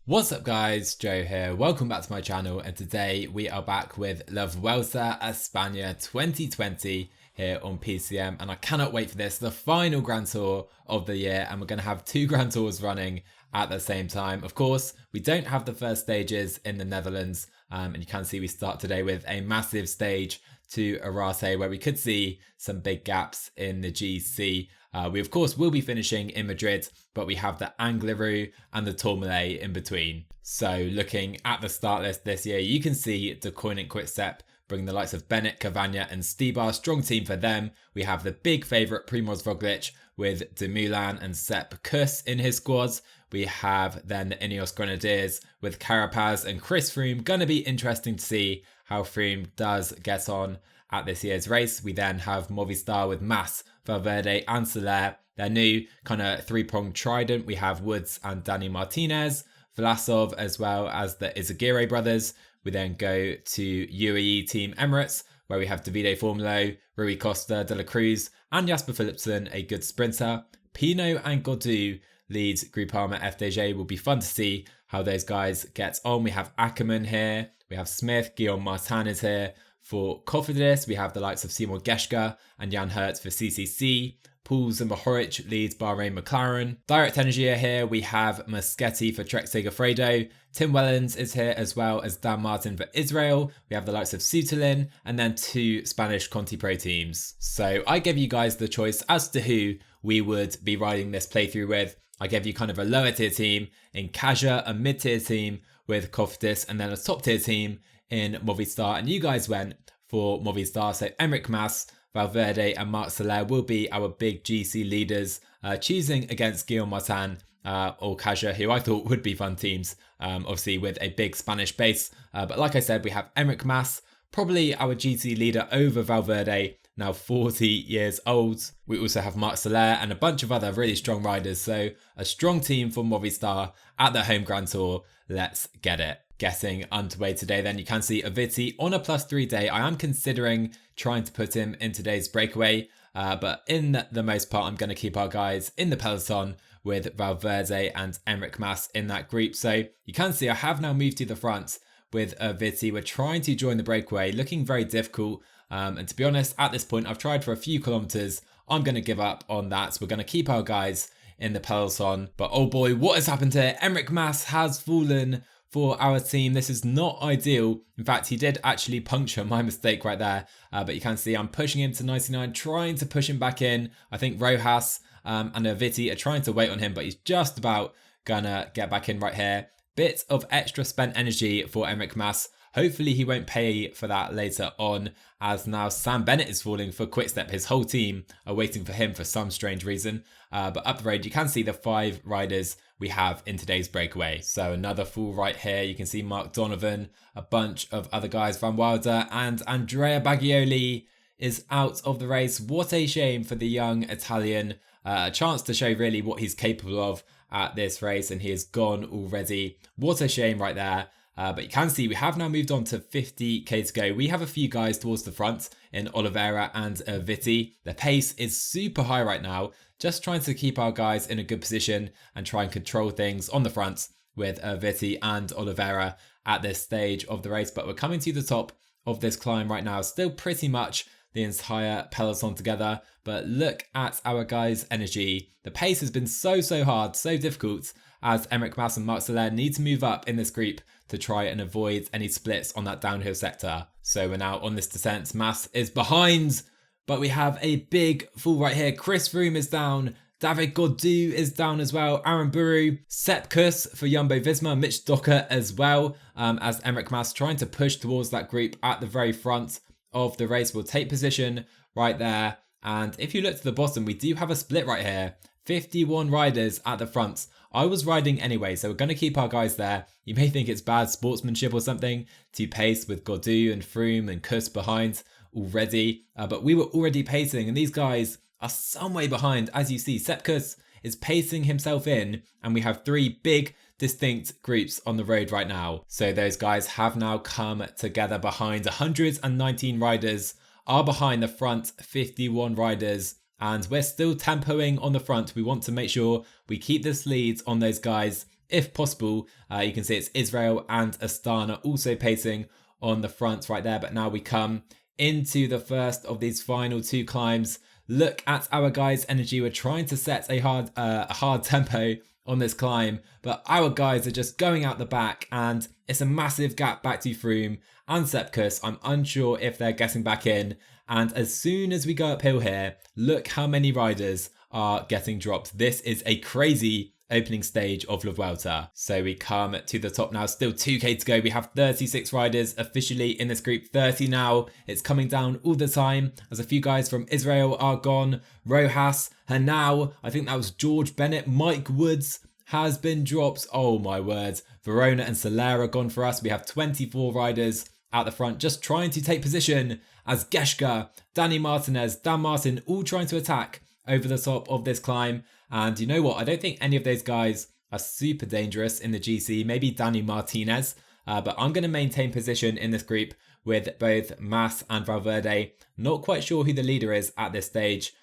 What's up guys, Joe here, welcome back to my channel, and today we are back with La Vuelta Espana 2020 here on PCM, and I cannot wait for this, the final Grand Tour of the year, and we're going to have two Grand Tours running at the same time. Of course, we don't have the first stages in the Netherlands, and you can see we start today with a massive stage to Arrate where we could see some big gaps in the GC. We of course will be finishing in Madrid, but we have the Angliru and the Tourmalet in between. So looking at the start list this year, you can see De Koning and Quickstep bring the likes of Bennett, Cavagna and Stybar, strong team for them. We have the big favourite Primoz Roglic with Dumoulin and Sepp Kuss in his squads. We have then the Ineos Grenadiers with Carapaz and Chris Froome. Going to be interesting to see how Froome does get on at this year's race. We then have Movistar with Mas, Valverde and Soler. Their new kind of three-pronged trident. We have Woods and Dani Martinez, Vlasov as well as the Izagirre brothers. We then go to UAE Team Emirates where we have Davide Formulo, Rui Costa, De La Cruz and Jasper Philipsen, a good sprinter. Pinot and Gaudu leads Groupama FDJ. Will be fun to see how those guys get on. We have Ackermann here. We have Smith, Guillaume Martin is here. For Cofidis, we have the likes of Simon Geschke and Jan Hertz for CCC. Pouls and Mohoric leads Bahrain McLaren. Direct Energy here, we have Moschetti for Trek Segafredo. Tim Wellens is here as well as Dan Martin for Israel. We have the likes of Sutelin and then two Spanish Conti Pro teams. So I gave you guys the choice as to who we would be riding this playthrough with. I gave you kind of a lower tier team in Kaja, a mid tier team with Cofidis, and then a top tier team in Movistar, and you guys went for Movistar. So Enric Mas, Valverde and Marc Soler will be our big GC leaders, choosing against Guillaume Martin or Kaja, who I thought would be fun teams, obviously with a big Spanish base. But like I said, we have Enric Mas, probably our GC leader over Valverde, now 40 years old. We also have Marc Soler and a bunch of other really strong riders. So a strong team for Movistar at the home Grand Tour. Let's get it. Getting underway today then, you can see Aviti on a +3 day. I am considering trying to put him in today's breakaway, but in the most part I'm going to keep our guys in the peloton with Valverde and Enric Mas in that group. So you can see I have now moved to the front with Aviti. We're trying to join the breakaway, looking very difficult, and to be honest at this point I've tried for a few kilometers. I'm going to give up on that. We're going to keep our guys in the peloton, but oh boy, what has happened here? Enric Mas has fallen for our team. This is not ideal. In fact, he did actually puncture my mistake right there, but you can see I'm pushing him to 99, trying to push him back in. I think Rojas and Aviti are trying to wait on him, but he's just about gonna get back in right here. Bit of extra spent energy for Enric Mas. Hopefully he won't pay for that later on, as now Sam Bennett is falling for Quickstep. His whole team are waiting for him for some strange reason. But up the road, you can see the 5 riders we have in today's breakaway. So another full right here. You can see Mark Donovan, a bunch of other guys, Van Wilder and Andrea Baggioli is out of the race. What a shame for the young Italian. A chance to show really what he's capable of at this race, and he is gone already. What a shame right there. But you can see we have now moved on to 50k to go. We have a few guys towards the front in Oliveira and Viti. The pace is super high right now. Just trying to keep our guys in a good position and try and control things on the front with Viti and Oliveira at this stage of the race. But we're coming to the top of this climb right now. Still pretty much the entire peloton together. But look at our guys' energy. The pace has been so hard, so difficult, as Enric Mas and Marc Soler need to move up in this group to try and avoid any splits on that downhill sector. So we're now on this descent. Mas is behind, but we have a big fall right here. Chris Froome is down. David Gaudu is down as well. Aaron Buru, Sepp Kuss for Jumbo Visma, Mitch Docker as well, as Enric Mas trying to push towards that group at the very front of the race. Will take position right there. And if you look to the bottom, we do have a split right here. 51 riders at the front. I was riding anyway, so we're going to keep our guys there. You may think it's bad sportsmanship or something to pace with Gaudu and Froome and Kuss behind already, but we were already pacing, and these guys are some way behind. As you see, Sepp Kuss is pacing himself in, and we have 3 big distinct groups on the road right now. So those guys have now come together behind. 119 riders are behind the front 51 riders, and we're still tempoing on the front. We want to make sure we keep this lead on those guys if possible. You can see it's Israel and Astana also pacing on the front right there. But now we come into the first of these final two climbs. Look at our guys' energy. We're trying to set a hard tempo on this climb, but our guys are just going out the back, and it's a massive gap back to Froome and Sepkus. I'm unsure if they're getting back in. And as soon as we go uphill here, look how many riders are getting dropped. This is a crazy opening stage of La Vuelta. So we come to the top now, still 2k to go. We have 36 riders officially in this group, 30 now. It's coming down all the time as a few guys from Israel are gone. Rojas, Hanau, I think that was George Bennett, Mike Woods has been dropped. Oh my word. Verona and Solera gone for us. We have 24 riders out the front just trying to take position as Geschke, Danny Martinez, Dan Martin all trying to attack over the top of this climb. And you know what? I don't think any of those guys are super dangerous in the GC. Maybe Danny Martinez. But I'm going to maintain position in this group with both Mas and Valverde. Not quite sure who the leader is at this stage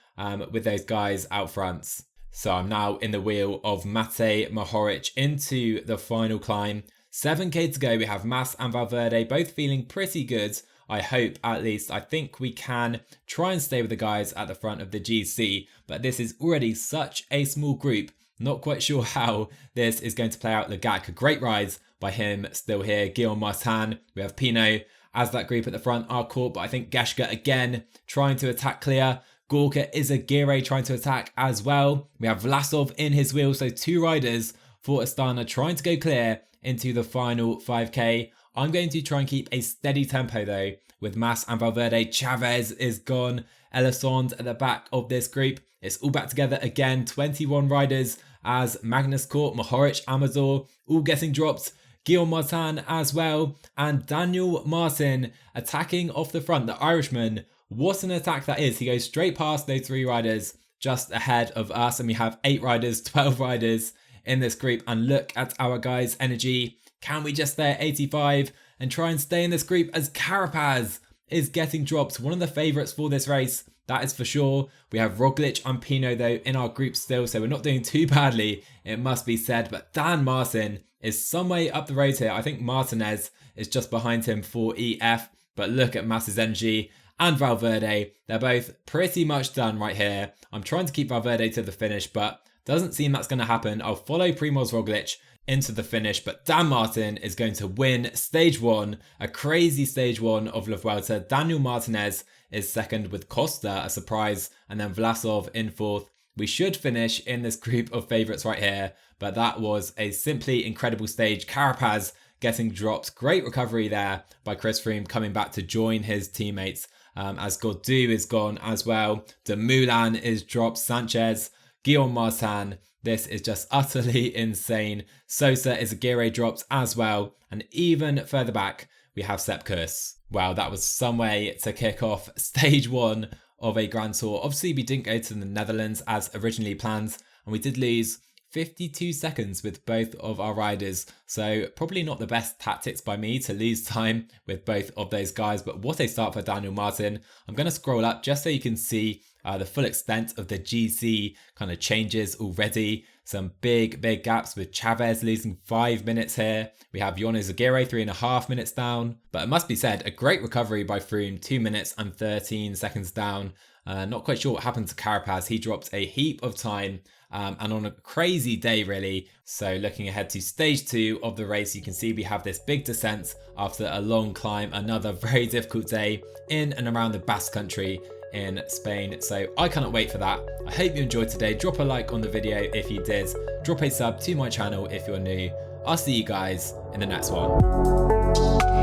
with those guys out front. So I'm now in the wheel of Matej Mohoric into the final climb. 7k to go. We have Mas and Valverde both feeling pretty good. I hope, at least. I think we can try and stay with the guys at the front of the GC, but this is already such a small group. Not quite sure how this is going to play out. Lagac, a great ride by him still here. Guillaume Martin, we have Pinot as that group at the front are caught, but I think Geschke again trying to attack clear. Gorka Izagirre trying to attack as well. We have Vlasov in his wheel, so two riders for Astana trying to go clear into the final 5k. I'm going to try and keep a steady tempo though with Mas and Valverde. Chavez is gone. Elisond at the back of this group. It's all back together again. 21 riders as Magnus Cort, Mohoric, Amador all getting dropped. Guillaume Martin as well. And Daniel Martin attacking off the front. The Irishman. What an attack that is. He goes straight past those three riders just ahead of us. And we have 8 riders, 12 riders in this group. And look at our guys' energy. Can we just stay at 85 and try and stay in this group as Carapaz is getting dropped? One of the favourites for this race, that is for sure. We have Roglic and Pinot though in our group still, so we're not doing too badly, it must be said. But Dan Martin is some way up the road here. I think Martinez is just behind him for EF. But look at Mas's energy and Valverde. They're both pretty much done right here. I'm trying to keep Valverde to the finish, but doesn't seem that's going to happen. I'll follow Primoz Roglic into the finish, but Dan Martin is going to win stage 1, a crazy stage 1 of La Vuelta. Daniel Martinez is second with Costa, a surprise, and then Vlasov in 4th. We should finish in this group of favourites right here, but that was a simply incredible stage. Carapaz getting dropped. Great recovery there by Chris Froome coming back to join his teammates as Gaudu is gone as well. Dumoulin is dropped. Sanchez, Guillaume Martin. This is just utterly insane. Sosa Izagirre dropped as well. And even further back, we have Sepkus. Wow, that was some way to kick off stage 1 of a Grand Tour. Obviously, we didn't go to the Netherlands as originally planned, and we did lose 52 seconds with both of our riders. So probably not the best tactics by me to lose time with both of those guys, but what a start for Daniel Martin. I'm going to scroll up just so you can see the full extent of the GC kind of changes already. Some big gaps with Chavez losing 5 minutes here. We have Jon Izagirre 3.5 minutes down. But it must be said, a great recovery by Froome, 2 minutes and 13 seconds down. Not quite sure what happened to Carapaz. He dropped a heap of time and on a crazy day really. So looking ahead to stage 2 of the race, you can see we have this big descent after a long climb. Another very difficult day in and around the Basque Country in Spain. So I cannot wait for that. I hope you enjoyed today. Drop a like on the video if you did. Drop a sub to my channel if you're new. I'll see you guys in the next one.